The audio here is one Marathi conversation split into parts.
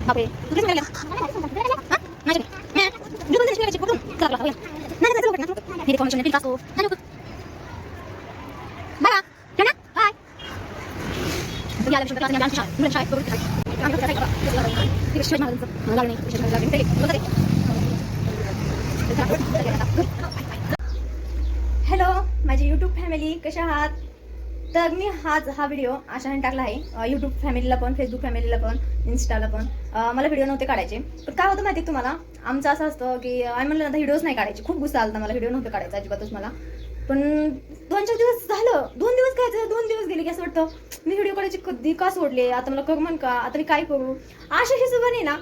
बापरे तुझ्याच मला हा माझ्या मी दुरून देश करायची कुठून चला होय नाही नाही चल ना हे फंक्शन आहे असो नाही नको बाय ठेवना बाय या लक्ष्मी क्लास आमच्या मुलं शाळेत करून आम्ही कसं काय ते शिवाजी महाराजांचं लागणे शिवाजी लागणे हॅलो माझी यूट्यूब फॅमिली कशा आहात. तर मी हा व्हिडिओ अशाने टाकला आहे यूट्यूब फॅमिलीला पण, फेसबुक फॅमिलीला पण, इन्स्टाला पण. मला व्हिडिओ नव्हते काढायचे, पण काय होतं माहिती तुम्हाला, आमचं असं असतं की आम्ही म्हणलं आता व्हिडिओज नाही काढायचे. खूप गुस्सा आला मला, व्हिडिओ नव्हते काढायचा अजिबातच मला. पण 2-4 दिवस झालं, 2 दिवस काय 2 दिवस गेले की असं वाटतं मी व्हिडिओ काढायचे कधी का सोडले, आता मला करमन का, आता मी काय करू. अशा हिशोबाने ना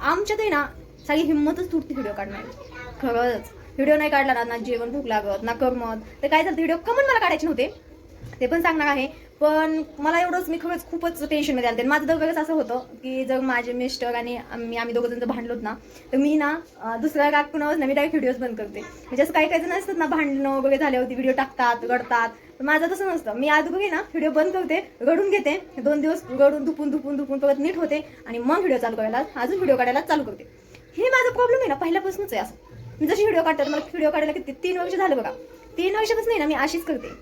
आमच्यात आहे ना सगळी हिंमतच तुटते व्हिडिओ काढण्याची. खरंच व्हिडिओ नाही काढला ना जेवण भूक लागत ना करमत. तर काय झालं, व्हिडिओ कमन मला काढायचे नव्हते ते पण सांगणार आहे. पण मला एवढंच मी खरंच खूपच टेन्शनमध्ये आले. माझं दरवेळेस असं होतं की जर माझे मिस्टर आणि आम्ही दोघं जण भांडलोत ना, तर मी ना दुसऱ्या राग कुणावर ना मी डायरेक्ट व्हिडिओज बंद करते. म्हणजे असं काही काही जण असतात ना, भांडणं वगैरे झाल्यावरती व्हिडिओ टाकतात, रडतात. पण माझं तसं नसतं. मी आज बघे ना व्हिडिओ बंद करते, रडून घेते, 2 दिवस रडून दुपून परत नीट होते आणि मग व्हिडिओ चालू करायला, अजून व्हिडिओ काढायला चालू करते. हे माझा प्रॉब्लेम आहे ना पहिल्यापासूनच आहे. असं मी जशी व्हिडिओ काढते, मला व्हिडिओ काढायला किती 3 वर्ष झालं बघा. 3 वर्षापासून नाही ना मी अशीच करते.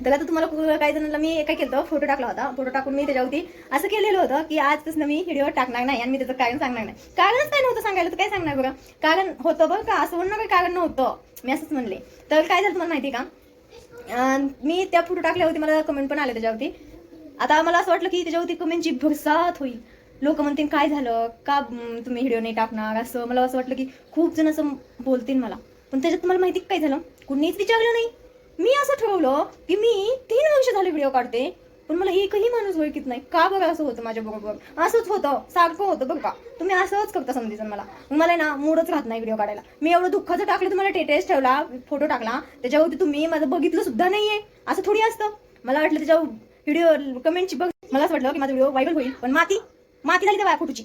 तर आता तुम्हाला काही जणांना मी काय केलं, फोटो टाकला होता. फोटो टाकून मी त्याच्यावरती असं केलेलं होतं की आजपासून मी व्हिडिओ टाकणार नाही आणि मी त्याचं कारण सांगणार नाही. कारणच काय नव्हतं सांगायला, तर काय सांगणार बघा. कारण होतं बघ का, असं म्हणणं काही कारण नव्हतं, मी असंच म्हणले. तर काय झालं तुम्हाला माहिती का, मी त्या फोटो टाकल्यावरती मला कमेंट पण आले त्याच्यावरती. आता मला असं वाटलं की त्याच्यावरती कमेंटची भरसात होईल, लोक म्हणतील काय झालं का तुम्ही व्हिडिओ नाही टाकणार, असं मला असं वाटलं की खूप जण असं बोलतील मला. पण त्याच्यात तुम्हाला माहिती काय झालं, कुणीच विचारलं नाही. मी असं ठरवलं की मी 3 वर्ष झाले व्हिडिओ काढते, पण मला एकही माणूस ओळखीत नाही. का बरं असं होतं माझ्या बरोबर, असंच होतं, सारखं होतं बरं का. तुम्ही असंच करता समजायचं मला ना मूडच राहत नाही व्हिडिओ काढायला. मी एवढं दुःखाचं टाकलं, तुम्हाला टेटेस ठेवला, फोटो टाकला, त्याच्यावरती तुम्ही माझं बघितलं सुद्धा नाहीये. असं थोडी असतं. मला वाटलं त्याच्यावर व्हिडिओ कमेंटची बघ, मला असं वाटलं की माझा व्हिडिओ व्हायरल होईल, पण माती झाली त्या फोटोची.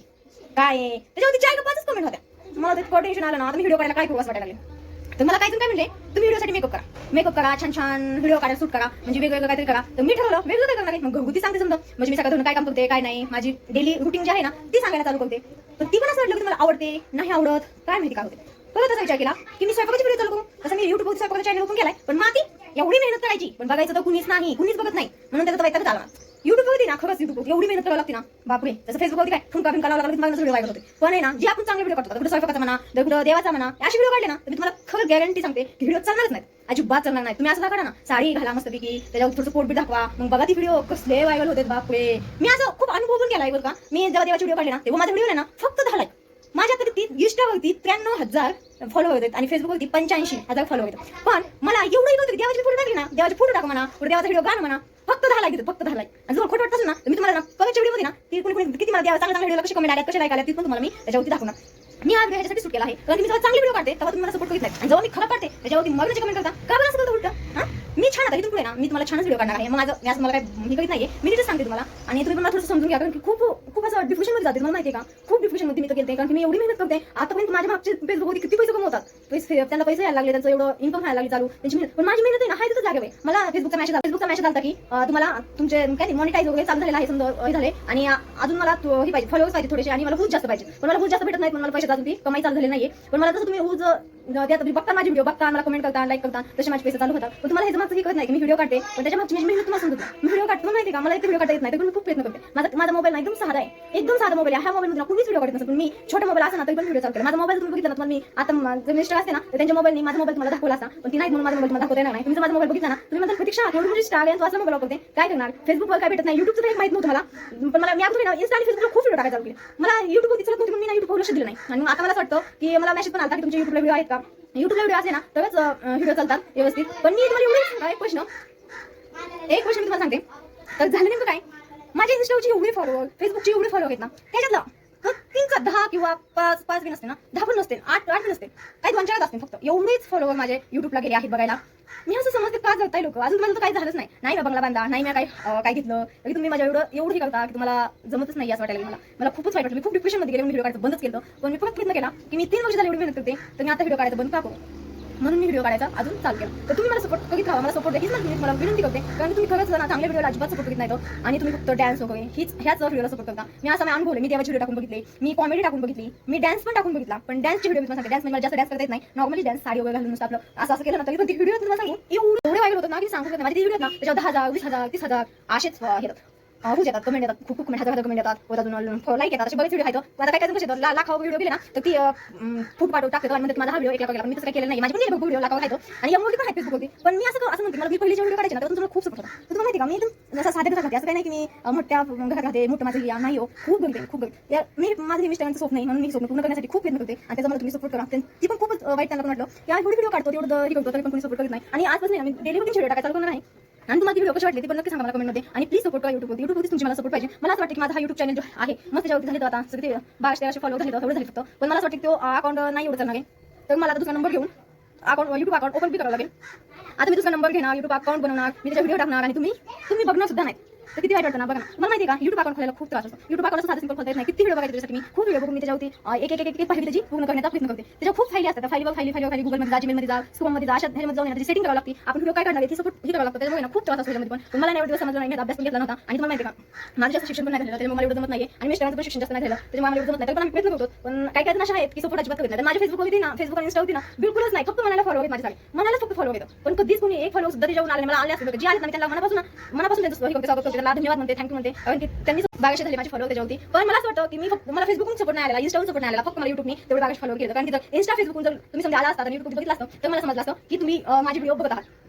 काय त्याच्यावरती 4-5 कमेंट होत्या. मला ते टेन्शन आलं ना, आता मी व्हिडिओ करायला काय करू असं वाटायला लागले. तर मला काय म्हणले, तुम्ही व्हिडिओसाठी मेकअप करा, छान व्हिडिओ काढा, शूट करा, म्हणजे वेगवेगळं काहीतरी करा. तर मी ठरवलं वेगळं काय करणार आहे, मग घरगुती सांगते समजा, म्हणजे मी सकाळी काय काम करते काय नाही, माझी डेली रुटीन जी आहे ना ती सांगायला चालू करते. पण ती पण असं वाटलं की मला आवडते नाही आवडत काय माहिती काय होते. परत असा विचार केला की मी स्वयंपाकाची व्हिडिओ चालू करू. तसं मी युट्यूबवर स्वयंपाकाचा चॅनल ओपन केलाय, पण माती एवढी मेहनत करायची, पण बघायचं तर कुणीच बघत नाही, म्हणून त्याचा वैताग झाला. युट्यूबवरती ना खरंच युट्यूब एवढी मेहनत करावी लागते ना, बापरे. जसं फेसबुकवरती काय ठुमका बिमका लावला लागला व्हिडिओ व्हायरल होते. पण आहे ना जे आपण चांगले व्हिडिओ करतो, कुठं स्वयंपाकाचा म्हणा, कुठं देवाचा म्हणा, अशी व्हिडिओ काढले ना, तर मी तुम्हाला खरं गॅरंटी सांगते की व्हिडिओ चालणारच नाही, अजिबात चालणार नाही. तुम्ही असं काढा ना, साडी घाला मस्तपैकी, त्याच्यावर थोडंसं पोट बी दाखवा, मग बघा ती व्हिडिओ कसले व्हायरल होते बापरे. मी असं खूप अनुभव पण केलाय बरं का. मी जेव्हा देवाची व्हिडिओ काढले ना, तेव्हा माझा व्हिडिओ आहे ना फक्त 10 लाईक. माझ्या तरी इंस्टावरती 93,000 फॉलोवर आहेत आणि फेसबुकवरती 85,000 फॉलोवर आहेत. पण मला एवढंही नव्हतं, देवाचे फोटो टाकले ना, देवाचे फोटो टाका म्हणा, देवाचा व्हिडिओ गाणं म्हणा, फक्त 10 लाईक, फक्त 10 लाईक. आणि जर खोटं वाटत असेल ना, तर मी तुम्हाला कमेंटच्या व्हिडिओ ना ती कोणी किती मला देवा चांगल्या व्हिडिओला कशी कमेंट आल्या, कसे लाईक आल्या, ती पण तुम्हाला मी त्याच्यावरती दाखवणार. मी आज ह्याच्यासाठी सूट केला आहे, कारण मी जेव्हा चांगले व्हिडिओ काढते तेव्हा तुम्ही मला सपोर्ट करीत नाही, आणि जेव्हा मी खराब काढते त्याच्यावरती मग कमेंट करता का बरं असं करतो उलटं. मी छान आता इथून पुढे ना मी तुम्हाला छानच व्हिडिओ काढणार आहे. मग मी असं मला काय हे करीत नाहीये, मी तिथेच सांगते तुम्हाला. आणि तुम्ही पण मला थोडंसं समजून घ्या, कारण की खूप असं डिप्रेशनमध्ये जाते. मला माहिती आहे का, खूप डिप्रेशनमध्ये मी तर गेलते, कारण की मी एवढी मेहनत करते. आतापर्यंत माझ्या मागचे फेसबुकवरती किती पैसे कमवतात, त्यांना पैसे यायला लागले, त्यांचं एवढं इन्कम व्हायला लागली चालू, त्यांची मेहनत. पण माझी मेहनत आहे ना हाय तिथं जागेवर. मला फेसबुकचा मेसेज आला की तुम्हाला तुमचे काय मॉनिटाईज वगैरे चालू झालेला आहे समजा झाले, आणि अजून मला हे पाहिजे, फॉलोअर्स पाहिजे थोडेसे, आणि मला खूप जास्त पाहिजे. पण मला खूप जास्त भेटत नाही, पण मला पैसे अजून ती कमाई चालू झाली नाहीये. पण मला तसं तुम्ही बघता माझी व्हिडिओ बघता, मला कमेंट करता, लाईक करता, तसे माझे पैसे चालू होतात. पण तुम्हाला हे मागचं हे करत नाही की मी व्हिडिओ काढते, पण त्याच्या मागची मेहनत तुम्हाला समजत. मी व्हिडिओ काढतो माहिती का, मला एक व्हिडिओ काढता येत नाही, तर मी खूप प्रयत्न करते. माझा मोबाईल एकदम साधा आहे, एकदम साधा मोबाईल आहे. ह्या मोबाईलमध्ये कुणीच व्हिडिओ काढत नसतं, पण मी छोटा मोबाईल असा ना तरी पण व्हिडिओ चालू केला. माझा मोबाईल तुम्ही बघितला ना, मी आता मिस्टर असते ना, तर त्यांच्या मोबाईलनी माझा मोबाईल तुम्हाला दाखवला असता, पण ती नाही, म्हणून माझा मोबाईल तुम्हाला दाखवता येणार नाही. तुम्ही माझा मोबाईल बघितला ना, तुम्ही माझा प्रतीक्षा एवढी स्टार आहे, तो असला मोबाईल वापरते, काय करणार. फेसबुकवर काय भेटत नाही, युट्यूबचं काही माहित नव्हतं मला, पण मला मी अजून इंस्टा आणि फेसबुकला खूप व्हिडिओ टाकायला चालू केले. मला युट्यूबवर दिसत नव्हती, म्हणून मी युट्यूबवर लक्ष दिलं नाही. आणि आता मला असं वाटतं की मला मेसेज पण आला की तुमचे युट्यूबला व्हिडिओ आहेत का. युट्यूबला व्हिडिओ असे ना तरच व्हिडिओ चालतात व्यवस्थित. पण मी तुम्हाला एवढं एक प्रश्न मी तुम्हाला सांगते, तर झालं नेमकं काय, माझ्या इंस्टावरची एवढे फॉलोअर, फेसबुकची एवढे फॉलोअर आहेत ना, त्याच्यातलं 10 किंवा 5 बी नसते ना, 10 पण नसते, 8 बी नसते, काही 2-4 असते फक्त. एवढेच फॉलोअर माझे युट्यूबला गेले आहेत बघायला. मी असं समजते का जळताय लोक, अजून माझं तर काही झालंच नाही. मी बंगला बांधा नाही, मी काय घेतलं तरी तुम्ही माझ्या एवढं हे करता की तुम्हाला जमतच नाही असं वाटायला मला खूपच वाईट वाटलं. मी खूप डिप्रेशनमध्ये गेले, मी व्हिडिओ काढायचं बंदच केलं. पण मी परत प्रयत्न केला की मी 3 वर्ष झाले एवढी मेहनत करते, तर मी आता व्हिडिओ काढायचं बंद का करू. म्हणून मी व्हिडिओ काढायचा अजून चालू केला. तर तुम्ही मला सपोर्ट करीत राहा, मला सपोर्ट हीच नाही मला विनंती करते, कारण तुम्ही खरंच ना चांगल्या व्हिडिओला अजिबात सपोर्ट करीत नाही तो, आणि तुम्ही फक्त डॅन्स वगैरे ह्याच व्हिडिओला सपोर्ट करता. मी असं अनुभवलं, मी देवाची व्हिडिओ टाकून बघितली, मी कॉमेडी टाकून बघितली, मी डॅन्स पण टाकून बघितला, पण डॅन्सची व्हिडिओ मी सांगते, डॅन्स मला जास्त डॅन्स करता येत नाही. नॉर्मली डॅन्स साडी वगैरे घालून नुसतं आपलं असं केलं ना, तरी पण ती व्हिडिओ तुम्हाला सांगू एवढे व्हायरल होतं ना की सांगू शकत नाही. माझी ती व्हिडिओ ना त्याच्यावर 10,000 20,000 30,000 असेच येतात, येतात कमेंट येतात, खूप कमेंट, हजार कमेंट येतात, वर अजून लाईक येतात, असे बरेच व्हिडिओ आहेत. आता काय कसे लाखावर व्हिडिओ गेले ना, तर ती फूट पाठवून टाकतो आणि म्हणते माझा हा व्हिडिओ 1 लाख गेला. मी तसं काय केलं नाही, माझी पण व्हिडिओ लाखावर खायचो, आणि या मुली पण आहेत फेसबुकवरती. पण मी असं म्हणते, मला मी पहिली व्हिडिओ काढायचे ना, तर तुम्हाला खूप सपोर्ट होता. तर तुम्हाला माहिती का, मी एकदम असं साध्या घरात असं काही नाही की मी मोठ्या घरात राहते, मोठं माझं या नाही हो, खूप बघते मी माझे मिस्टरांचं स्वप्न आहे, म्हणून मी स्वप्न पूर्ण करण्यासाठी खूप प्रयत्न करते, आणि त्याचा मला तुम्ही सपोर्ट करा. ती पण खूपच वाईट त्यांना पण वाटलं की एवढी व्हिडिओ काढतो, तेवढं हे करतो, तरी पण कोणी सपोर्ट करत नाही. आणि आजपासून मी डेली व्हिडिओ टाकायला चालू करणार आहे. आणि तुम्हाला व्हिडिओ कशी वाटली ते पण नक्की सांगा मला कमेंटमध्ये. आणि प्लीज सपोर्ट करा युट्यूबवरती तुमची मला सपोर्ट पाहिजे. मला असं वाटतं की माझा हा युट्यूब चॅनल जो आहे मग त्याच्यावरती झाले तर आता सगळे 1200 फॉलो झाले, एवढं झाले फक्त. पण मला असं वाटतं की तो अकाउंट नाही एवढं चालणार आहे, तर मला आता दुसरा नंबर घेऊन युट्यूब अकाउंट ओपन बी करावं लागेल. आता मी दुसरा नंबर घेणार, युट्यूब अकाउंट बनवणार, मी त्याच्या व्हिडिओ टाकणार, आणि तुम्ही बघणार सुद्धा नाही. तर किती वाईट वाटतं ना, बघा ना. मला माहिती आहे का, युट्यूब अकाउंट खोलायला खूप त्रास असतो. युट्यूब अकाउंट साधा सिंपल खोलता येत नाही. किती व्हिडिओ बघायचे त्याच्यासाठी मी खूप व्हिडिओ बघून मी त्याच्यावरती एक पाहिजे त्याची पूर्ण करण्याचा प्रयत्न करते. त्याच्या खूप फाईली असतात, फाईली गुगलमध्ये जा, जीमेलमध्ये जा, स्क्रोममध्ये जा, अशा ह्याच्यामध्ये जाऊन त्याची सेटिंग करावं लागते. आपण व्हिडिओ काय करणार ती सपोर्ट हे करावं लागतं. त्याच्यामुळे ना खूप त्रास असतो त्याच्यामध्ये. पण मला एवढे दिवस समजलं नाही, मी अभ्यास पण घेतला नव्हता. आणि तुम्हाला माहिती आहे का, माझं जास्त शिक्षण पण नाही झालं, त्याच्यामुळे मला एवढं जमत नाही, आणि मिस्टरांचं पण शिक्षण जास्त नाही झालं, त्याच्यामुळे मला एवढं जमत नाही. तर पण आम्ही प्रयत्न करतो. पण काही काही अशा आहेत की सपोर्ट अजिबात करत नाही. तर माझ्या फेसबुक होती ना, फेसबुक आणि इंस्टा होती ना, बिलकुलच नाही. फक्त मनाला फॉलो आहेत माझ्यासाठी, मनाला फक्त फॉलो येतं. पण कधीच कोणी एक फॉलो सुद्धा त्याच्यावरून आले मला आले असते, जे आले ना त्यांना मनापासून त्यांचं स्वागत करते, त्याला धन्यवाद म्हणते, थँक्यू म्हणते, कारण की त्यांनी 1200 झाले माझे फॉलो त्याच्यावरती. पण मला असं वाटतं की मी फक्त मला फेसबुकून सपोर्ट नाही आला, इंस्टावरून सपोर्ट नाही आला, फक्त मला युट्यूबने तेवढे 1200 फॉलो केलं. कारण की इंस्टा फेसबुकून जर तुम्ही समजा आला असता आणि युट्यूब बघितलं असतं तर मला समजलं असतं की तुम्ही माझे व्हिडिओ बघत आहात,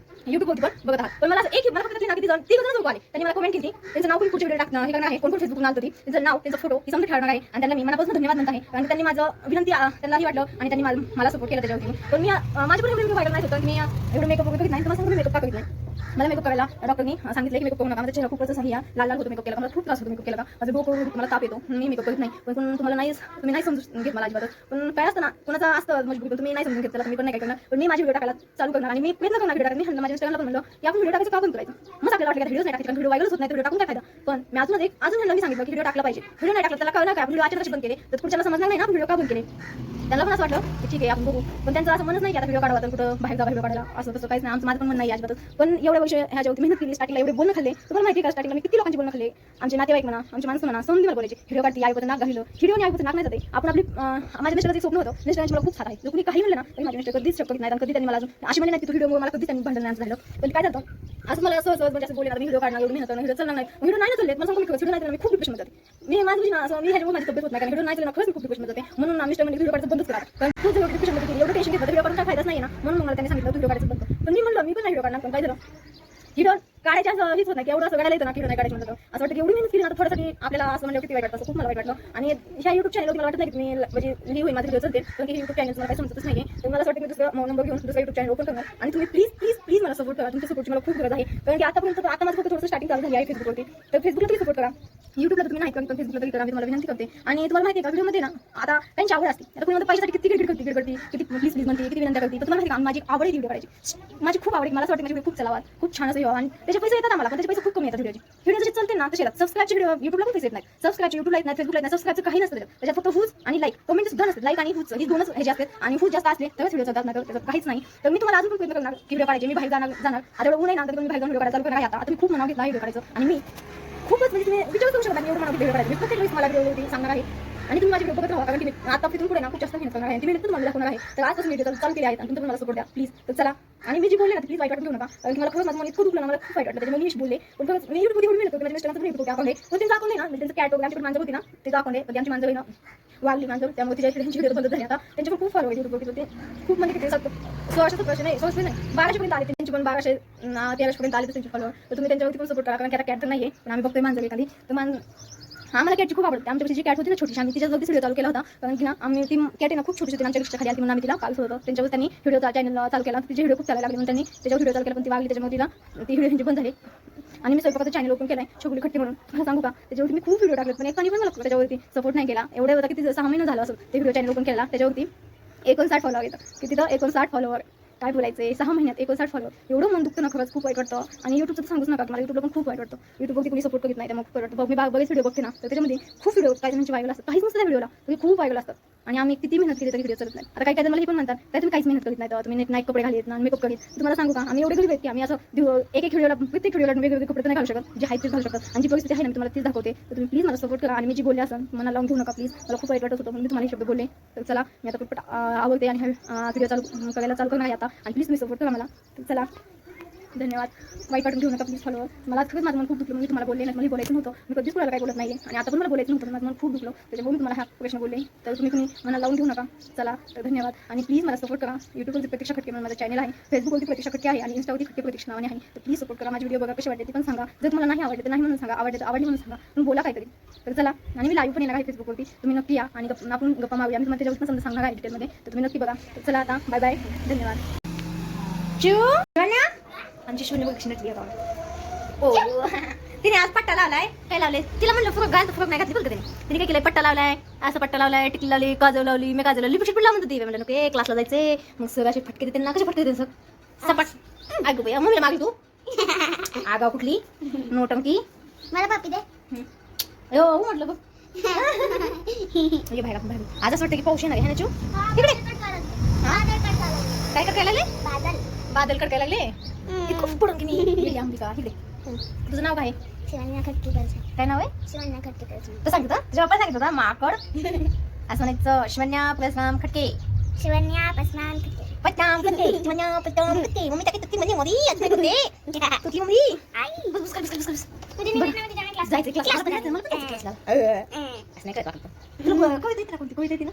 युट्यूबवरती पण बघत आहात. पण मला मला फक्त ना किती जण लोक आले, त्यांनी मला कमेंट केली, त्यांचं नाव पण पुढचे व्हिडिओ टाकणं हे करणार आहे, कोण फेसबुकून आलं होती, त्यांचं नाव त्यांचा फोटो ही समजा ठेवणार आहे, आणि त्यांना मी मनापासून धन्यवाद म्हणत आहे. कारण की त्यांनी माझं विनंती त्यांनाही वाटलं, आणि त्यांनी मला सपोर्ट केला त्याच्यावरती. पण मी माझ्या पण एवढं व्हायला नाही होतं की मी एवढं मेकअप वगैरे करीत नाही. तर मला सांगून मेकअप का करीत नाही. मला मेकअप करायला डॉक्टरनी सांगितलं की मेकअप करू नका, माझा चेहरा खूपच सही लाल होतो मेकअप केला, मला खूप त्रास होतो मेकअप केला, माझं डोकं मला ताप येतो, मी मेकअप करत नाही. पण तुम्हाला तुम्ही नाही समजून घेत मला अजिबात. पण काय असतं ना, कोणाचा असतं मजबूर, तुम्ही नाही समजून घेतलं, तुम्ही पण नाही काय करणार. पण मी माझी व्हिडिओ टाकायला चालू करणार, आणि मी प्रयत्न करणार व्हिडिओ टाकायला. मी माझ्या इंस्टाग्रामला पण म्हणलं की आपण व्हिडिओ टाकायचं का पण करायचं. मग आपल्याला वाटलं की व्हिडिओ नाही टाकायचे, व्हिडिओ व्हायरल होत नाही, व्हिडिओ टाकून काय फायदा. पण मी अजून मी सांगितलं की व्हिडिओ टाकला पाहिजे. व्हिडिओ नाही टाकला त्याला कळणार काय, व्हिडिओ अचानक बंद केले तर पुढच्याला समजणार नाही ना व्हिडिओ का बंद केले. त्यांना पण असं वाटलं की ठीक आहे आपण बघू, पण त्यांचं असं म्हणत नाही की आता व्हिडिओ काढावा तर कुठं बाहेर व्हिडिओ काढायला, असं तसं काहीच नाही. माझं पण म्हणणं नाही अजिबात. पण एवढ्या वर्ष ह्याच्यावरती मेहनत केली, स्टार्टिंगला एवढे बोलणं खाल्ले. तुम्हाला माहिती का स्टार्टिंगला मी किती लोकांची बोलणं खाल्ले, आमचे नातेवाईक म्हणा, आमची माणसं म्हणा, समजून मला बोलायचे व्हिडिओ काढते आईपत्र नाक घाललं, व्हिडिओ नाही नाक नाही जाते. आपण माझ्या मिस्टरांचं स्वप्न होतं, मिस्टरांची मला खूप साथ आहे. कुणी काही म्हणलं ना तरी माझ्या मिस्टर कधीच शकत नाही, आणि कधी त्यांनी मला अजून अशी म्हणले नाही की तू व्हिडिओ मला कधीच त्यांनी भांडण नाही झालं. पण काय झालं असं मला सहज म्हणजे असं बोलले, मी व्हिडिओ काढणार, एवढी मेहनत व्हिडिओ चालणार नाही, व्हिडिओ नाही चालले, मला सांगू व्हिडिओ नाही मी खूप डिप्रेशन जाते. मी ह्याच्यामुळे माझी तब्येत होत नाही, कारण व्हिडिओ नाही चाललं खरंच खूप डिप्रेशन जाते. म्हणून मिस्टर म्हणजे व्हिडिओ काढायचं बंदच करा, कारण खूप जण डिप्रेशन मध्ये एवढं टेन्शन घेतलं व्हिडिओ काढून काय फायदाच नाही ना. म्हणून मला त्यांनी सांगितलं व्हिडिओ काढायचं बंद. पण मी म्हणलं मी पण नाही व्हिडिओ काढणार. पण काय झालं, व्हिडिओ काढायच्या असं हीच होत नाही की एवढं सगळ्याला येतं ना, व्हिडिओ नाही काढायचं म्हणतं. असं वाटतं की एवढी मेहनत केली ना, थोडंसाठी आपल्याला असं म्हणजे किती वाईट वाटतं, खूप मला वाईट वाटलं. आणि ह्या युट्यूब चॅनल मला वाटत नाही की मी म्हणजे लिहू होईल माझे व्हिडिओ चालते, पण की युट्यूब चॅनल मला काही समजतच नाही. तर मला असं वाटतं की दुसरं नंबर घेऊन दुसरा युट्यूब चॅनल ओपन करणार. आणि तुम्ही प्लीज मला सपोर्ट करा, तुमच्या सपोर्टची मला खूप गरज आहे. कारण की आतापर्यंत आता माझं फक्त थोडंसं स्टार्टिंग चालू झाली आहे फेसबुकवरती, तर फेसबुकला तुम्ही सपोर्ट करा, युट्यूबला तुम्ही नाही करा, पण फेसबुकला तरी करा, मी तुम्हाला विनंती करते. आणि तुम्हाला माहिती आहे का, व्हिडिओमध्ये ना आता त्यांची आवड असते, आता कोणी पैशासाठी किती गिडगिड करते, किती प्लीज म्हणते, किती विनंती करते. तर तुम्हाला माहिती का, माझी आवड आहे व्हिडिओ करायची, माझी खूप आवड आहे. मला असं वाटतं माझी व्हिडिओ खूप चलावा, खूप छान असं यावं, आणि त्याचे पैसे येतात आम्हाला, पण त्याचे पैसे खूप कमी येतात व्हिडिओ जसे चालते ना तसे येतात. सबस्क्राईबचे व्हिडिओ युट्यूबला पण पैसे येत नाही, सबस्क्राईबचे युट्यूबला येत नाही, फेसबुकला येत नाही, सबस्क्राईबचं काही नसतं त्याच्यात फक्त व्ह्यूज आणि लाईक, कमेंट सुद्धा नसतं. लाईक आणि व्ह्यूज ही दोनच ह्याचे असतात, आणि व्ह्यूज जास्त असले तरच व्हिडिओ चालतात, नाही तर त्याचं काहीच नाही. तर मी तुम्हाला अजून पण प्रयत्न करणार की व्हिडिओ काढायचे. मी बाहेर जाणार आता एवढं ऊन आहे ना, तर मी बाहेर जाऊन व्हिडिओ काढायला चालू करणार. आता तुम्ही खूप मनाव घेतला व्हिडिओ काढायचं, आणि मी खूपच म्हणजे तुम्ही विचार करू शकता की एवढं मनाव व्हिडिओ काढायचं. मी प्रत्येक वेळेस मला व्हिडिओ सांगणार आहे, आणि तुम्ही माझी व्हिडिओ बघत राहा, कारण की आता तिथून पुढे ना खूप जास्त मेहनत करणार आहे, ती मेहनत तुम्हाला दाखवणार आहे. तर आजपासून व्हिडिओ चालू केले आहेत, आणि तुम्ही मला सपोर्ट द्या प्लीज. तर चला, आणि मी जी बोलले ना प्लीज वाईट वाटून घेऊ नका, कारण की मला खरंच माझं मन इतकं दुखलं ना, मला खूप वाईट वाटलं, त्याच्यामुळे मी बोलले. पण खरंच मी युट्यूबमध्ये एवढी मेहनत करते, माझ्या मिस्टरांचं पण युट्यूब अकाउंट आहे, पण त्यांचं अकाउंट नाही ना, त्यांचं कॅट वगैरे आमच्याकडे मांजर होती ना, त्याचं अकाउंट आहे, पण आमची मांजर आहे ना वागली मांजर, त्यामुळे त्यांची व्हिडिओ बंद झाली. आता त्यांचे पण खूप फॉलो आहे युट्यूबवरती, ते खूप म्हणजे किती 1600 नाही 1200 पर्यंत आले त्यांची, पण 1200 1300 पर्यंत आले त्यांचे फॉलोअर. तर तुम्ही त्यांच्यावरती पण सपोर्ट करा, कारण की आता कॅट तर नाही, पण आम्ही बघतोय मांजर एखादी. तर मला कॅटची खूप आवडते. आमच्याकडे जी कॅट होती ना छोटीशी, आम्ही तिच्यावरती व्हिडिओ चालू केला होता, कारण की ना आम्ही ती कॅट आहे ना खूप छोटी होती, आमच्या रिक्षा खाली आली, म्हणून आम्ही तिला पालत होतं. त्यांच्यावर त्यांनी व्हिडिओ चॅनल चालू केला, तिचे व्हिडिओ खूप चालायला लागले, म्हणून त्यांनी त्याच्यावर व्हिडिओ चालू केला, पण ती वागली, त्याच्यामुळे तिला ती व्हिडिओ बंद झाली. आणि मी स्वयंपाकाचं चॅनल ओपन केलाय छोकली खट्टी म्हणून. मला सांगू का, त्याच्यावरती मी खूप व्हिडिओ टाकले, पण एकाने पण मला त्याच्यावरती सपोर्ट नाही केला. एवढं होतं की 6 महिने झालं असं ते व्हिडिओ चॅनल ओपन केला, त्याच्यावरती 59 फॉलोअर येतं, की तिथं 59 फॉलोअर काय बोलायचं 6 महिन्यात 59 फॉलोअर, एवढं मन दुखतं ना, खरंच खूप वाईट वाटतं. आणि युट्यूबचं तर सांगूच नका, मला युट्यूबला पण खूप वाईट वाटतं. युट्यूबवरती कोणी सपोर्ट करीत नाही, त्यामुळे खूप वाटतं. मी बघेच व्हिडिओ बघते ना, तर त्याच्यामध्ये खूप व्हिडिओ काय जणांची व्हायरल असतात, काहीच नसतं त्या व्हिडिओला, खूप व्हायरल असतात. आणि आम्ही किती मेहनत केली तरी व्हिडिओ चालत नाही. आता काही काय मला हे पण म्हणतात काय तुम्ही काहीच मेहनत करीत नाही, तुम्ही नाईट कपडे घालीत ना, मेकअप करीत. तुम्हाला सांगू का, आम्ही एवढे गरीब आहेत की आम्ही असं एक व्हिडिओला प्रत्येक व्हिडिओला वेगवेगळे कपडे तर नाही घालू शकत, जे आहे तेच घालू शकत. आणि जी परिस्थिती आहे ना, मी तुम्हाला तीच दाखवते. तर तुम्ही प्लीज मला सपोर्ट करा. आणि मी जी बोलले असं मनाला लावून घेऊ नका प्लीज. मला खूप वाईट वाटत होतं म्हणून मी तुम्हाला हे शब्द बोलले. तर चला, मी आता पटपट आवडते आणि व्हिडिओ करायला चालू करणार आहे आता. आणि प्लीज तुम्ही सपोर्ट करा मला. तर चला, धन्यवाद. वाईट वाटून घेऊ नका प्लीज फॉलोवर. मला खरंच माझं मन खूप दुखलं. मी तुम्हाला बोलले नाही, मला बोलायचं नव्हतं. मी कधीच कोणाला काय बोलत नाही आणि आता पण मला बोलायचं नव्हतं. माझं मन खूप दुखलं, त्याच्यामुळे मी तुम्हाला हा प्रश्न बोलले. तर तुम्ही मला लावून घेऊ नका. चला, तर धन्यवाद. आणि प्लीज मला सपोर्ट करा. यूट्यूबवरती प्रतीक्षा खटके म्हणून माझं चॅनल आहे, फेसबुकवरती प्रतीक्षा खटके आहे आणि इंस्टावरती खटके प्रतीक्षा नावाने आहे. तर प्लीज सपोर्ट करा. माझे व्हिडिओ बघा कसे वाटते ते पण सांगा. जर तुम्हाला नाही आवडते तर नाही म्हणून सांगा, आवडते तर आवडली म्हणून सांगा. तुम्ही बोला काहीतरी. तर चला, आणि मी लाईव्ह पण येणार आहे फेसबुकवरती. तुम्ही नक्की या आणि आपण गप्पा मारूया. मी तुम्हाला त्याच्यावर पण समजा सांगणार आहे डिटेलमध्ये. तर तुम्ही नक्की बघा. तर चला आता, बाय बाय, धन्यवाद. आमची शून्य बघ नटली हो. तिने आज पट्टा लावलाय. काय लावले तिला म्हणलं फरक घाल, फरक नाही घातली बरं का तिने काय केलंय, पट्टा लावलाय, असं पट्टा लावलाय, टिकली लावली, काजळ लावली, मी काजळ लावली, लिपस्टिक पण लावून होती. म्हणलं नको क्लासला जायचे, मग सर असे फटके देते ना, कसे फटके देते सर सपाट. अगं बाई मम्मीला मागली तू आगाव कुठली नोटंकी. मला पापी दे हो म्हटलं बघ. म्हणजे बाहेर आपण बाहेर आजच वाटतं की पाऊस येणार आहे ना चू. तिकडे काय करायला लागले, बादल कडकायला लागले. खूप पडून की मी अंबिका इकडे. तुझं नाव काय? शिवन्या खटकेकर. काय नाव आहे? शिवन्या खटकेकर. तो सांगितलं तुझ्या बाप्पा सांगितलं होता माकड असं म्हणायचं. शिवन्या प्लस नाम खटके, शिवन्या पसनान खटके. पट्टाम खटके, शिवन्या पट्टाम खटके. मम्मी टाकी तक्की म्हणजे मोदी आज काय करते तुझी मम्मी. आई बस बस तुझी निवड नाव तुझ्या क्लास जायचं क्लास पण जायचं मला पण क्लासला असं नाही काय तुला कविता येते ना, कोणती कविता येते ना?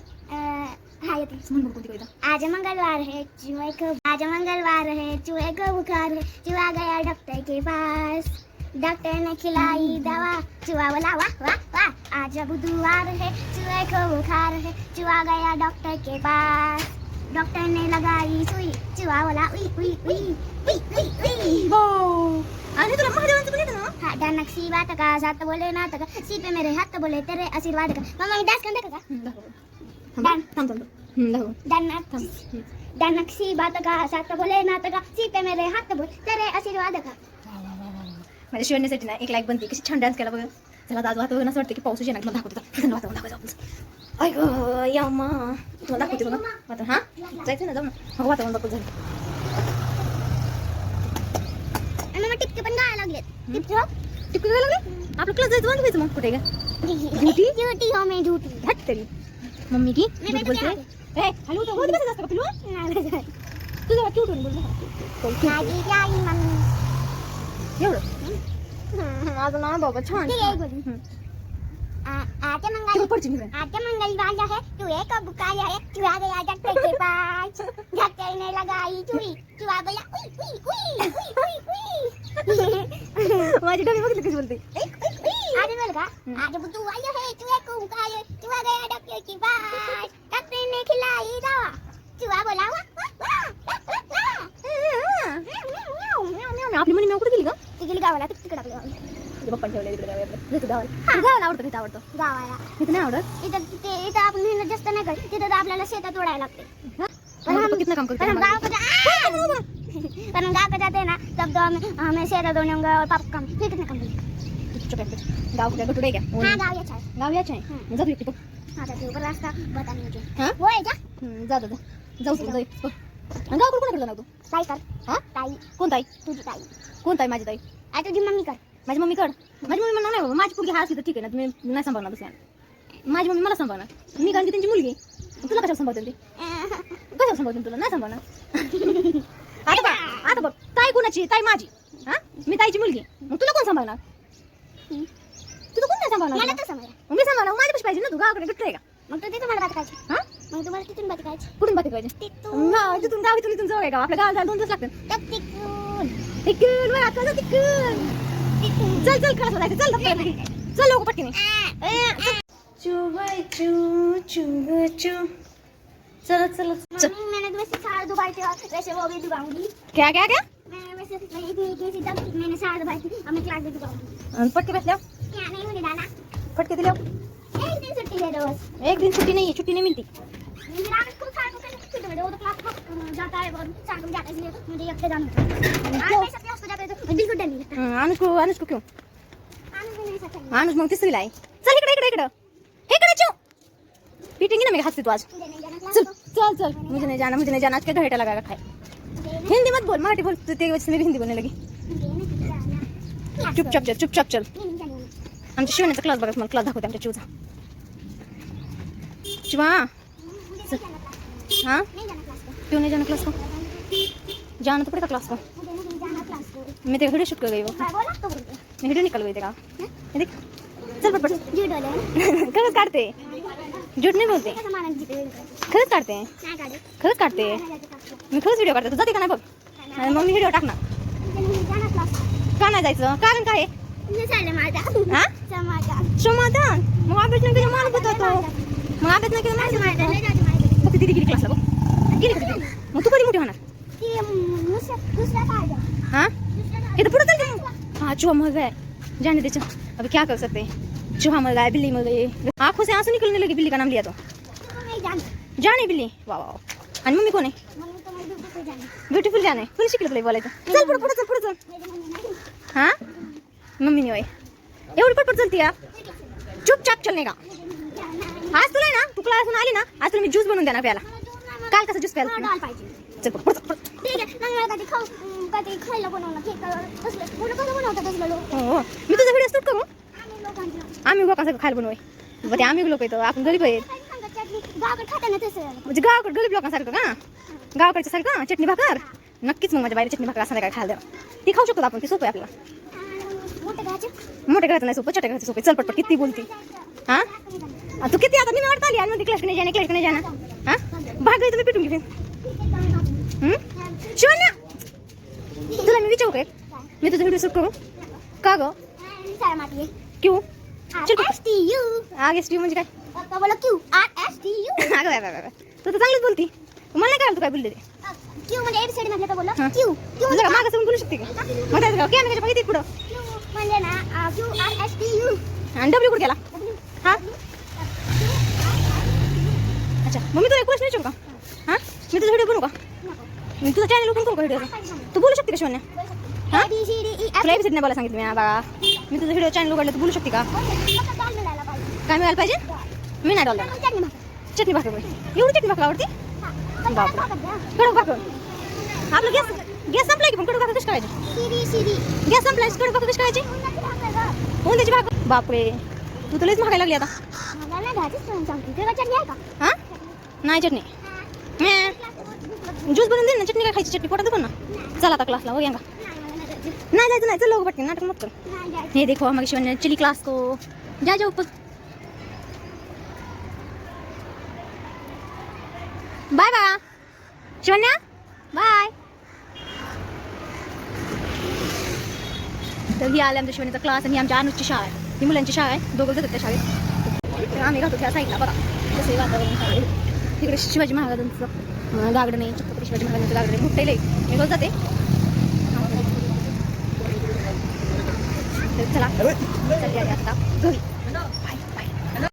हाँ ये म्हणून कोणती कविता? आज मंगलवार है चूहे को, आज मंगलवार है चूहे को बुखार है, चूहा गया डॉक्टर के पास, डॉक्टर ने खिलाई दवा, चूहा बोला वाह वाह वाह। आज बुधवार है चूहे को बुखार है, चूहा गया डॉक्टर के पास, डॉक्टर ने लगाई सुई, चूहा बोला उई उई उई उई उई उई। हो आणि तुला महादेवांचं पण येतं ना? हाँ डानक सी बात का, सात बोले नाथ का, सी पे मेरे हाथ बोले तेरे आशीर्वाद का। मम्मा मी डांस करते का? डानक बात का, सात बोले नाथ का, सी पे मेरे हाथ बोले तेरे आशीर्वाद का। माझ्या शिवण्यासाठी ना एक लाईक बनते. कशी छान डान्स केला बघ. चला आज वातावरण असं वाटतं की पाऊस येणार. मला दाखवते वातावरण दाखवायचं. ऐक या मा तुम्हाला दाखवते बघा वातावरण. हा जायचं ना, जाऊ ना. हो वातावरण बघ झालं. मग टिपके पण गायला लागलेत. टिपके गायला लागले. आपलं क्लास जायचं बंद मग कुठे का झूठी झूठी हो मैं झूठी हट तरी मम्मी की झूठ बोलते. ए हॅलो तो बोलते कसं असतं का पिलू तुझं क्यूट होऊन बोल माझी आई मम्मी एवढं आज ना बाबा छान. ठीक आहे बोल. आते मंगलवार है चूहे को बुखार है, चूहा गया डॉक्टर के पास, डॉक्टर ने लगाई सुई, चूहा बोला उई उई उई उई उई। माझी डबी बघितलं कशी बोलते. आज बोल का, आज बुधवार है चूहे को बुखार है, चूहा गया डॉक्टर के पास, डॉक्टर ने खिलाई दवा, चूहा बोला वाह वाह वाह। आपली मनी मी कुठे गेली का? ती गेली गावाला. तिकडे आपल्या तुझ्या पप्पा ठेवले तिकडे गावाला आवडतं. तिथं आवडतं गावाला. तिथं नाही आवडत. इथं आपण मेहनत जास्त नाही करत, तिथं तर आपल्याला शेतात ओढायला लागते. कितना काम करते पर हम गाँव को जाते हैं ना, तब तो हमें शेतात होने पाप काम फिर कितना काम करते। गाव कुठे कुठे काय हाँ गाँव अच्छा है। गाव याच आहे. जाऊ एकटी हाँ तो ऊपर रास्ता बता नहीं मुझे। हाँ वो है क्या? जाऊ गाव कुठे करतो ना तू? ताई कर। हा ताई कोण ताई? तुझी ताई। कोण ताई? माझी ताई. आ तुझी मम्मी कर। माझी मम्मी कड. माझी मम्मी म्हणणार नाही बाबा, माझी पुरगी हा असली तर ठीक आहे ना, तुम्ही नाही सांभाळणार दुसऱ्या. माझी मम्मी मला सांभाळणार. मी कारण की त्यांची मुलगी. तुला कशाला सांभाळते? कशाला सांभाळते तुला? नाही सांभाळणार. आता बघ ताई कोणाची? ताई माझी. हा मी ताईची मुलगी. मग तुला कोण सांभाळणार? तुला कोण नाही सांभाळणार? मला तर समजा. मी सांभाळणार. माझ्या पैसे पाहिजे ना. तू गावाकडे गट्ट आहे का? मग तू तिथून मला बात करायची. हा मग तुम्हाला तिथून बात करायची. कुठून बाकी पाहिजे? तिथून गावातून इथून जवळ आहे का? आपल्या गावाला 2 दिवस लागतात. तिकून बरं आता तिकून. चल चल खरंच जायचं. चल लोक पटकन. चू बाय चू चू चू. चल चल चल. मैंने वैसे साड़ दुबाई थी, वैसे वो भी दुबाऊंगी। क्या क्या क्या? मैं वैसे इतनी कैसी दम मैंने साड़ दुबाई थी, अब मैं क्लास में दुबाऊंगी। पटके बसल्या क्या नहीं मुझे डाला। फटके दिल्या. एक दिन छुट्टी दे दो बस। एक दिन छुट्टी नहीं है, छुट्टी नहीं मिलती. मुझे रात को साड़ को छुट्टी दे दो, तो क्लास जाता है और साड़ को जाता है, इसलिए मुझे अब से जाना है। आज मैं सब क्लास को जाते तो बिल्कुल डर नहीं लगता। अनुज को क्यों? आने भी नहीं सकता। अनुज मग तिसरीला आहे. चल इकडे इकडे इकडे. इकडे चू. पीटेंगी ना मैं हंसती तो आज। चल चल चल, मुझे नहीं जाना आज के घंटा लगा खाए। हिंदी मत बोल, मराठी बोल, तो तेरी वजह से मैं भी हिंदी बोलने लगी। चुपचाप चल। आमच्या शिवण्याचा क्लास बघा, मला क्लास दाखवते आमच्या चिवचा। चिवा हाँ क्यों नहीं जाना क्लास को? जाना तो पड़ेगा क्लास को। मैं तेरा वीडियो शूट कर गई वो, मैं वीडियो निकल गई तेरा। ये देख, चल पट खरंच काढते, झूठ नहीं बोलते, खरंच काढते मी खरंच व्हिडिओ काढते। तू जाते का नाही बघ, मग मी व्हिडिओ टाकणार। का नाही जायचं? कारण काय आहे? हाँ? समाधान मग अभ्यास नाही केलं मला बतातो, मग अभ्यास नाही केलं मला फक्त दीदी गेली क्लासला बघ, गेली का दीदी? मग तू कधी मोठी होणार? हाँ ये तो पूरा चल। हाँ चूहा मर गया, जाने दे, चल अभी क्या कर सकते हैं। चूहा मर गया, बिल्ली मर गई, आंखों से आंसू निकलने लगे बिल्ली का नाम लिया तो। जाने बिल्ली, वाह वाह। आणि मम्मी कोण आहे? ब्युटिफुल जाने, कोणी शिकलं तुला बोलायचं? चल पुढे चल। हाँ मम्मी नहीं होय, एवढी पटपट चलती यार, चुपचाप चलने का। आज तुला ना, तू क्लासून आली ना, आज तुला मी ज्यूस बनवून देणार प्यायला। काल कसं ज्यूस प्यायला? चल पुढे हो, मी तुझा व्हिडिओ शूट करू। आम्ही लोकांसाठी खायला बनवय, मग ते आम्ही लोक येतो, आपण गरीब आहेत म्हणजे गावाकडे गरीब लोकांसारखं का? गावाकडच्या सारखं चटणी भाकर नक्कीच, मग माझ्या बाहेर चटणी भाकर असं काय खायला द्या, ती खाऊ शकतो आपण, ती सोपं आहे आपल्याला। मोठ्या घराचं नाही सोपं, छोट्या घराचं सोपं। चल पटपट, किती बोलती हा? तू किती आता मी वाटत आली आणि क्लास नाही जाना हा? भाग गई तुम्ही पिटून घेऊन शिवन्या, तुला मी विचारू काय? मी तुझा व्हिडिओ शूट करू का ग? क्यों? आगे स्टीव म्हणजे काय? अगं बाय तू तर चांगलीच बोलती, मला नाही काय तू काय बोलले ते? मागं सगून बोलू शकते का? मग त्याचं गाव कॅमेऱ्याच्या मागे पुढं आणि डब्ल्यू कुठे गेला? हा अच्छा, मग मी तुला एक प्रश्न विचारू का? हा मी तुझा व्हिडिओ बनवू का? मी तुझा चॅनल ओपन करू का व्हिडिओ? तू बोलू शकते का शिवण्या? हा तुला एपिसोड नाही बोला सांगितलं मी बाळा, मी तुझा व्हिडिओ चॅनल उघडलं तू बोलू शकते का? काय मिळायला पाहिजे? मी नाही डॉलर चटणी भाकर, एवढी चटणी भाकर आवडते? कडक भाकर आपलं गॅस संपलाय की, पण कडक भाकर कशी करायची? गॅस संपलाय, कडक भाकर कशी करायची? उंद्याची भाकर, बापरे तू तुलाच महागायला लागली आता। हा नाही चटणी, ज्यूस बनवून दे ना, चटणी काय खायची? चटणी पोटात पण ना। चल आता क्लासला हो यांगा, नहीं जाए नहीं, चल लोग बैठ के नाटक मत कर। ये देखो हमारी शिवन्या चली क्लास को, जा ऊपर। Bye bye Shivanya, bye. तर ही आले आमच्या शिवण्याचा क्लास आणि आमच्या अनुजची शाळा आहे, ही मुलांची शाळा आहे, दोघं जातात त्या शाळेत। आम्ही राहतो त्या साईडला बघा कसं वातावरण आहे तिकडे। शिवाजी महाराजांचं गार्डन आहे, छत्रपती शिवाजी महाराजांचं गार्डन आहे, मोठे लई, मी रोज जाते। चला चल आता घरी।